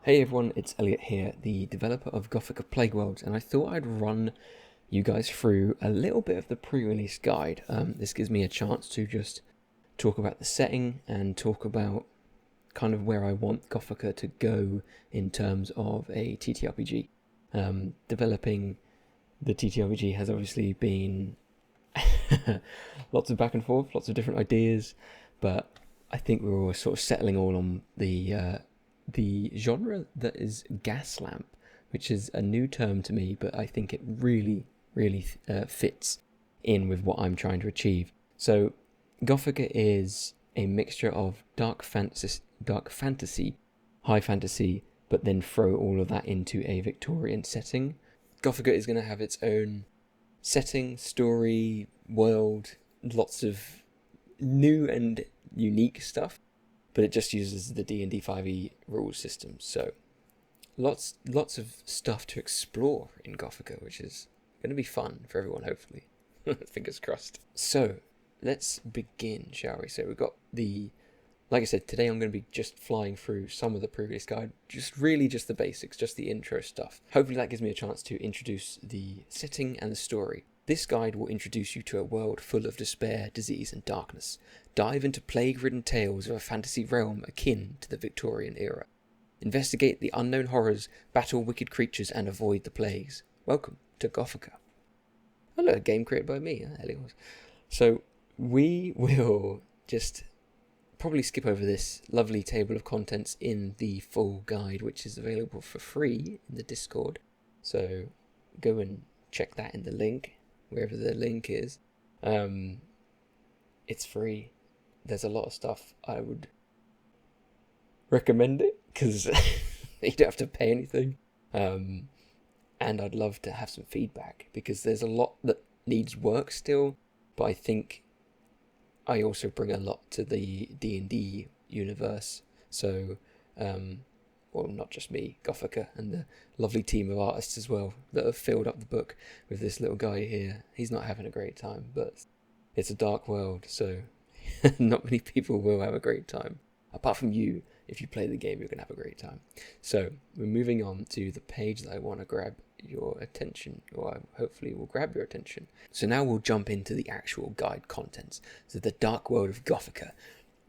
Hey everyone, it's Elliot here, the developer of Gothica Plague Worlds, and I thought I'd run you guys through a little bit of the pre-release guide. This gives me a chance to just talk about the setting and talk about kind of where I want Gothica to go in terms of a TTRPG. Developing the TTRPG has obviously been lots of back and forth, lots of different ideas, but I think we're all sort of settling all on the genre that is Gaslamp, which is a new term to me, but I think it really fits in with what I'm trying to achieve. So Gothica is a mixture of dark fantasy, high fantasy, but then throw all of that into a Victorian setting. Gothica is going to have its own setting, story, world, lots of new and unique stuff, but it just uses the D&D 5e rules system. So lots of stuff to explore in Gothica, which is going to be fun for everyone, hopefully. Fingers crossed. So let's begin, shall we? So we've got like I said, today I'm going to be just flying through some of the previous guide, just the basics, just the intro stuff. Hopefully that gives me a chance to introduce the setting and the story. This guide will introduce you to a world full of despair, disease, and darkness. Dive into plague-ridden tales of a fantasy realm akin to the Victorian era. Investigate the unknown horrors, battle wicked creatures, and avoid the plagues. Welcome to Gothica. Oh look, a game created by me, Elliot. So we will just probably skip over this lovely table of contents in the full guide, which is available for free in the Discord. So go and check that in the link, wherever the link is. It's free. There's a lot of stuff. I would recommend it because you don't have to pay anything. And I'd love to have some feedback because there's a lot that needs work still, but I think I also bring a lot to the D&D universe. So, well, not just me, Gothica, and the lovely team of artists as well that have filled up the book with this little guy here. He's not having a great time, but it's a dark world, so not many people will have a great time. Apart from you, if you play the game, you're going to have a great time. So, we're moving on to the page that I want to grab your attention, or hopefully will grab your attention. So now we'll jump into the actual guide contents. So the dark world of Gothica.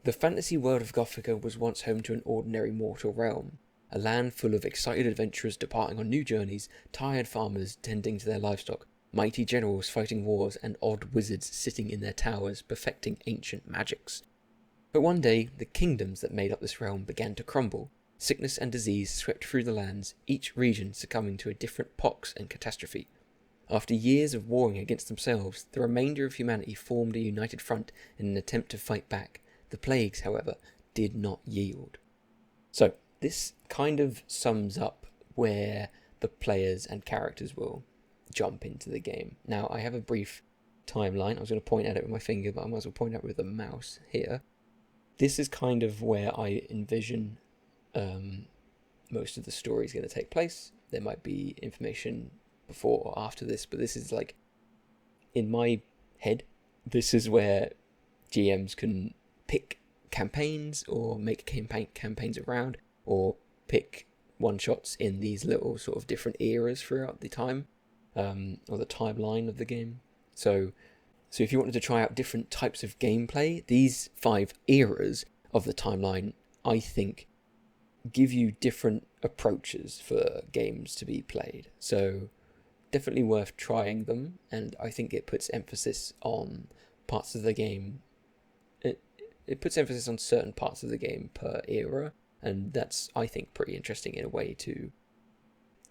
The fantasy world of Gothica was once home to an ordinary mortal realm, a land full of excited adventurers departing on new journeys, tired farmers tending to their livestock, mighty generals fighting wars, and odd wizards sitting in their towers perfecting ancient magics. But one day, the kingdoms that made up this realm began to crumble. Sickness and disease swept through the lands, each region succumbing to a different pox and catastrophe. After years of warring against themselves, the remainder of humanity formed a united front in an attempt to fight back. The plagues, however, did not yield. So, this kind of sums up where the players and characters will jump into the game. Now, I have a brief timeline. I was going to point at it with my finger, but I might as well point at it with the mouse here. This is kind of where I envision most of the story is going to take place. There might be information before or after this, but this is like, in my head, this is where GMs can pick campaigns or make campaigns around, or pick one-shots in these little sort of different eras throughout the time, or the timeline of the game. So if you wanted to try out different types of gameplay, these 5 eras of the timeline, I think, give you different approaches for games to be played. So definitely worth trying them, and I think it puts emphasis on parts of the game. It puts emphasis on certain parts of the game per era, and that's, I think, pretty interesting in a way to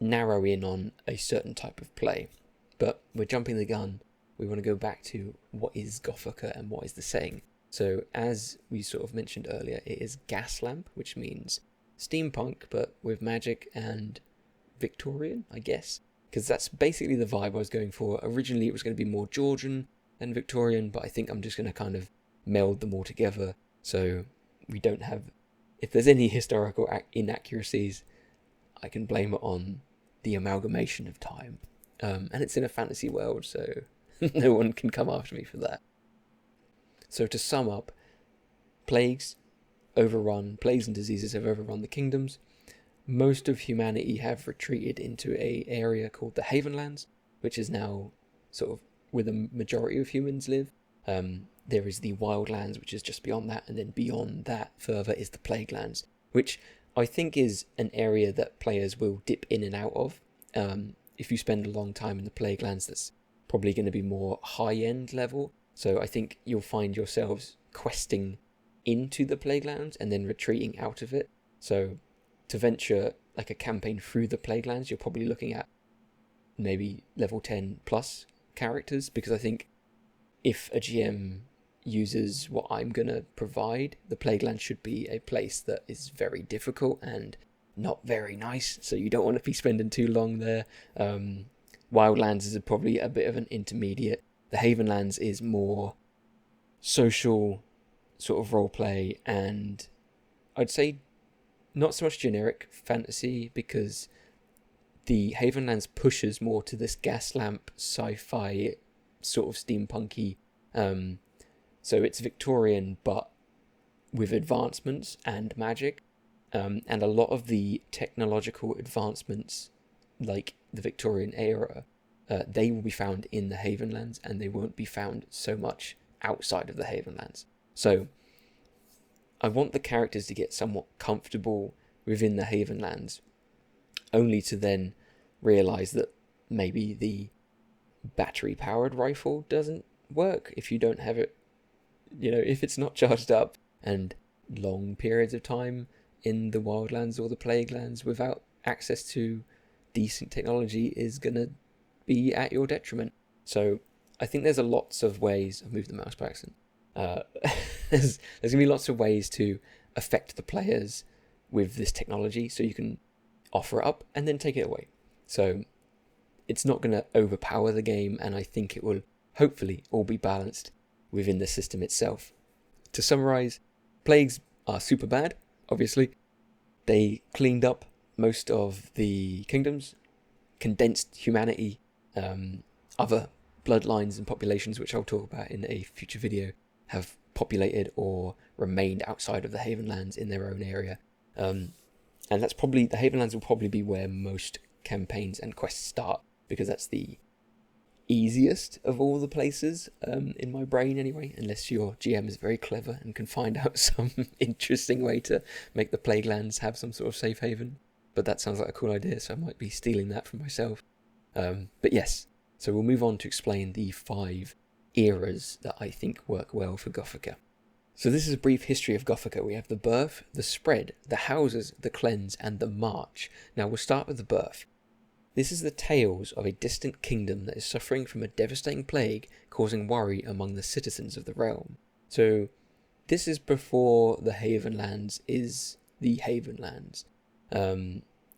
narrow in on a certain type of play. But we're jumping the gun. We want to go back to what is Gothica and what is the setting. So as we sort of mentioned earlier, it is Gaslamp, which means steampunk, but with magic and Victorian, I guess, because that's basically the vibe I was going for. Originally it was going to be more Georgian than Victorian, but I think I'm just going to kind of meld them all together, so we don't have, if there's any historical inaccuracies, I can blame it on the amalgamation of time, and it's in a fantasy world, so no one can come after me for that. So to sum up, plagues and diseases have overrun the kingdoms. most of humanity have retreated into a area called the Havenlands, which is now sort of where the majority of humans live. There is the Wildlands, which is just beyond that, and then beyond that further is the Plaguelands, which I think is an area that players will dip in and out of. If you spend a long time in the Plaguelands, that's probably going to be more high-end level. So I think you'll find yourselves questing into the Plaguelands and then retreating out of it. So to venture like a campaign through the Plaguelands, you're probably looking at maybe level 10 plus characters, because I think if a GM uses what I'm going to provide, the Plaguelands should be a place that is very difficult and not very nice, so you don't want to be spending too long there. Wildlands is probably a bit of an intermediate. The Havenlands is more social sort of roleplay, and I'd say not so much generic fantasy, because the Havenlands pushes more to this Gaslamp sci-fi sort of steampunky. So it's Victorian, but with advancements and magic. And a lot of the technological advancements, like the Victorian era, they will be found in the Havenlands, and they won't be found so much outside of the Havenlands. So I want the characters to get somewhat comfortable within the Havenlands, only to then realize that maybe the battery-powered rifle doesn't work if you don't have it, if it's not charged up, and long periods of time in the Wildlands or the Plaguelands without access to decent technology is going to be at your detriment. So I think there's lots of ways. I've moved the mouse by accident. There's going to be lots of ways to affect the players with this technology, so you can offer it up and then take it away. So it's not going to overpower the game, and I think it will hopefully all be balanced within the system itself. To summarize, plagues are super bad, obviously. They cleaned up most of the kingdoms, condensed humanity, other bloodlines and populations, which I'll talk about in a future video, have populated or remained outside of the Havenlands in their own area. And that's probably, the Havenlands will probably be where most campaigns and quests start, because that's the easiest of all the places, in my brain anyway, unless your GM is very clever and can find out some interesting way to make the Plaguelands have some sort of safe haven. But that sounds like a cool idea, so I might be stealing that from myself. But yes, so we'll move on to explain the 5 eras that I think work well for Gothica. So this is a brief history of Gothica. We have the birth, the spread, the houses, the cleanse, and the march. Now we'll start with the birth. This is the tales of a distant kingdom that is suffering from a devastating plague, causing worry among the citizens of the realm. So this is before the Havenlands is the Havenlands.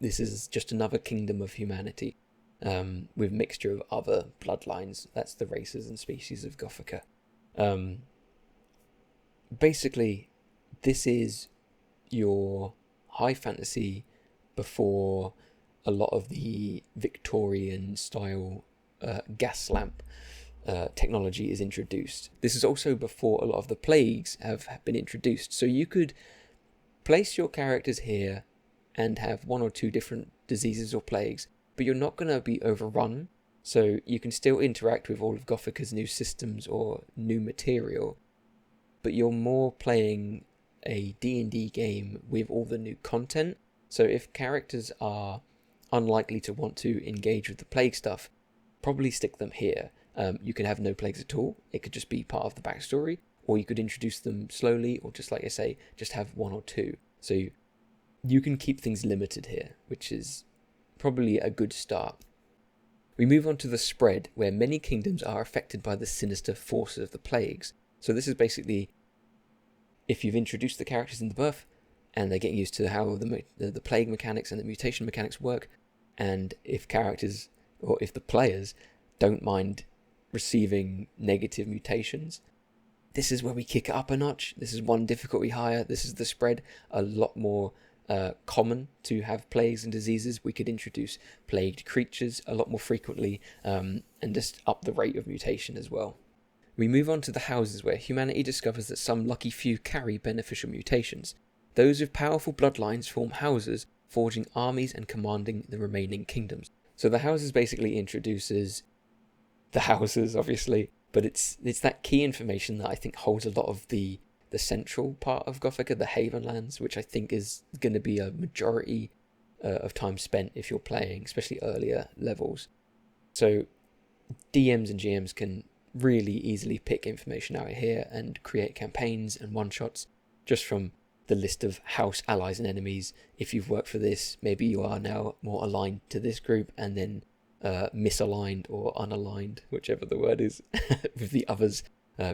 This is just another kingdom of humanity, with mixture of other bloodlines. That's the races and species of Gothica. Basically, this is your high fantasy before a lot of the Victorian style Gaslamp technology is introduced. This is also before a lot of the plagues have been introduced. So you could place your characters here and have 1 or 2 different diseases or plagues, but you're not going to be overrun. So you can still interact with all of Gothica's new systems or new material, but you're more playing a D&D game with all the new content. So if characters are unlikely to want to engage with the plague stuff, probably stick them here. You can have no plagues at all. It could just be part of the backstory, or you could introduce them slowly, or just like I say, just have 1 or 2. So you can keep things limited here, which is probably a good start. We move on to the spread, where many kingdoms are affected by the sinister forces of the plagues. So this is basically, if you've introduced the characters in the birth, and they're getting used to how the plague mechanics and the mutation mechanics work, and if characters, or if the players don't mind receiving negative mutations, this is where we kick it up a notch. This is 1 difficulty higher. This is the spread, a lot more common to have plagues and diseases. We could introduce plagued creatures a lot more frequently, and just up the rate of mutation as well. We move on to the houses, where humanity discovers that some lucky few carry beneficial mutations. Those with powerful bloodlines form houses forging armies and commanding the remaining kingdoms. So the houses basically introduces the houses, obviously, but it's that key information that I think holds a lot of the central part of Gothica, the Havenlands, which I think is going to be a majority of time spent if you're playing, especially earlier levels. So DMs and GMs can really easily pick information out of here and create campaigns and one-shots just from the list of house allies and enemies. If you've worked for this, maybe you are now more aligned to this group, and then misaligned or unaligned, whichever the word is, with the others.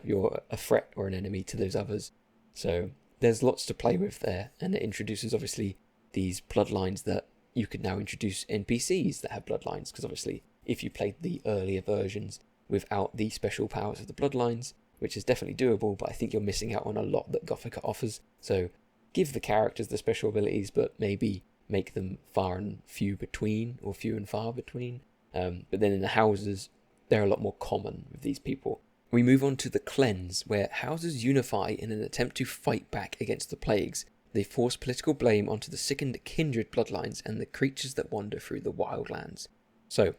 You're a threat or an enemy to those others. So there's lots to play with there, and it introduces obviously these bloodlines that you could now introduce NPCs that have bloodlines, because obviously if you played the earlier versions without the special powers of the bloodlines, which is definitely doable, but I think you're missing out on a lot that Gothica offers. So give the characters the special abilities, but maybe make them far and few between, or few and far between. But then in the houses, they're a lot more common with these people. We move on to the cleanse, where houses unify in an attempt to fight back against the plagues. They force political blame onto the sickened kindred bloodlines and the creatures that wander through the wildlands. So,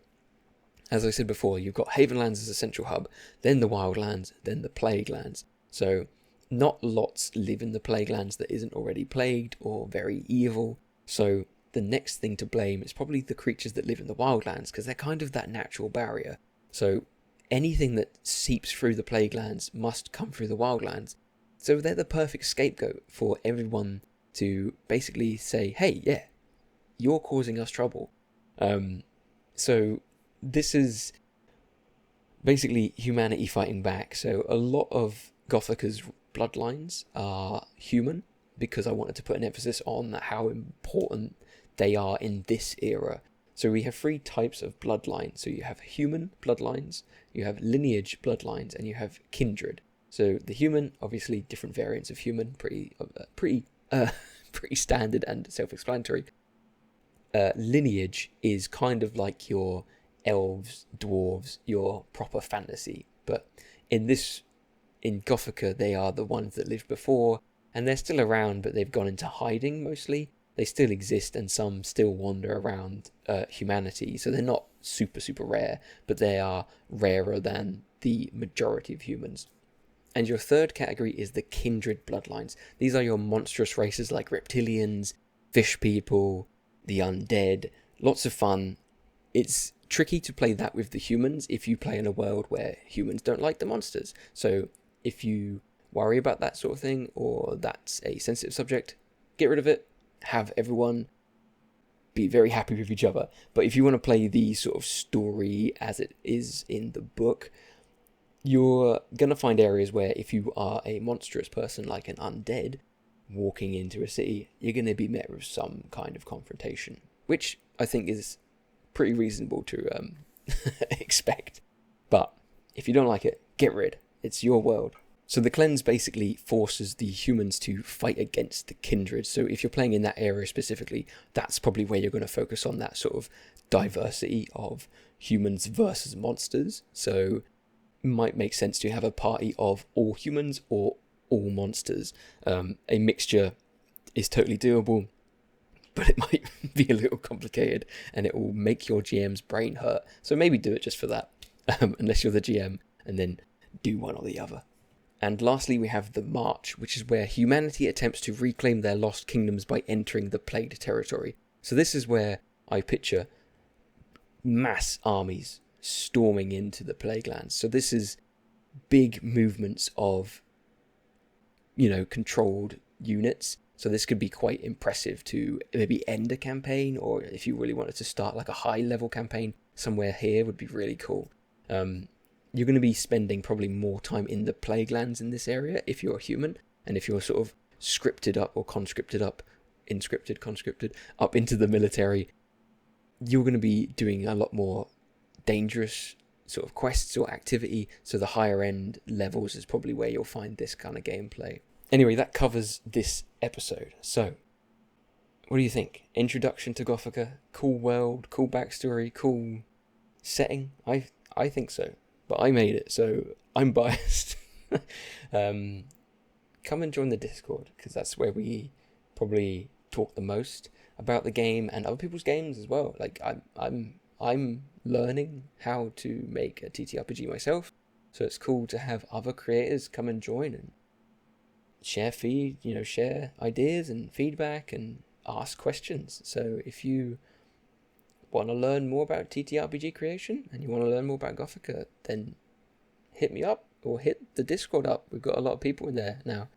as I said before, you've got Havenlands as a central hub, then the wildlands, then the plague lands. So, not lots live in the plague lands that isn't already plagued or very evil. So, the next thing to blame is probably the creatures that live in the wildlands, because they're kind of that natural barrier. So, anything that seeps through the plague lands must come through the wildlands. So they're the perfect scapegoat for everyone to basically say, hey, yeah, you're causing us trouble. So this is basically humanity fighting back. So a lot of Gothica's bloodlines are human, because I wanted to put an emphasis on how important they are in this era. So we have 3 types of bloodlines. So you have human bloodlines, you have lineage bloodlines, and you have kindred. So the human, obviously different variants of human, pretty standard and self-explanatory. Lineage is kind of like your elves, dwarves, your proper fantasy. But in Gothica, they are the ones that lived before, and they're still around, but they've gone into hiding mostly. They still exist, and some still wander around humanity. So they're not super, super rare, but they are rarer than the majority of humans. And your third category is the kindred bloodlines. These are your monstrous races like reptilians, fish people, the undead. Lots of fun. It's tricky to play that with the humans if you play in a world where humans don't like the monsters. So if you worry about that sort of thing, or that's a sensitive subject, get rid of it. Have everyone be very happy with each other. But if you want to play the sort of story as it is in the book, you're going to find areas where if you are a monstrous person like an undead walking into a city, you're going to be met with some kind of confrontation, which I think is pretty reasonable to expect. But if you don't like it, get rid. It's your world. So the cleanse basically forces the humans to fight against the kindred. So if you're playing in that area specifically, that's probably where you're going to focus on that sort of diversity of humans versus monsters. So it might make sense to have a party of all humans or all monsters. A mixture is totally doable, but it might be a little complicated, and it will make your GM's brain hurt. So maybe do it just for that, unless you're the GM, and then do one or the other. And lastly, we have the March, which is where humanity attempts to reclaim their lost kingdoms by entering the plagued territory. So this is where I picture mass armies storming into the plague lands. So this is big movements of, controlled units. So this could be quite impressive to maybe end a campaign, or if you really wanted to start like a high level campaign, somewhere here would be really cool. You're going to be spending probably more time in the plague lands in this area if you're a human, and if you're sort of scripted up or conscripted up, conscripted up into the military, you're going to be doing a lot more dangerous sort of quests or activity. So the higher end levels is probably where you'll find this kind of gameplay. Anyway, that covers this episode. So what do you think? Introduction to Gothica, cool world, cool backstory, cool setting? I think so. But I made it, so I'm biased. Come and join the Discord, because that's where we probably talk the most. about the game and other people's games as well. Like I'm learning how to make a TTRPG myself, so it's cool to have other creators come and join and share ideas and feedback and ask questions. So if you want to learn more about TTRPG creation and you want to learn more about Gothica, then hit me up or hit the Discord up. We've got a lot of people in there now.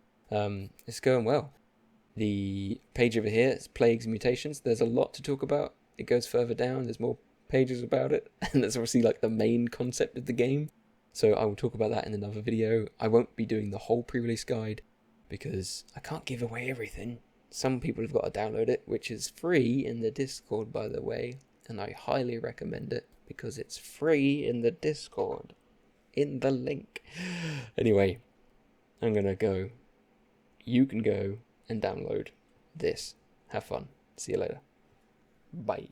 It's going well. The page over here is Plagues and Mutations. There's a lot to talk about. It goes further down. There's more pages about it. And that's obviously like the main concept of the game. So I will talk about that in another video. I won't be doing the whole pre-release guide because I can't give away everything. Some people have got to download it, which is free in the Discord, by the way. And I highly recommend it because it's free in the Discord. In the link. Anyway, I'm going to go. You can go and download this. Have fun. See you later. Bye.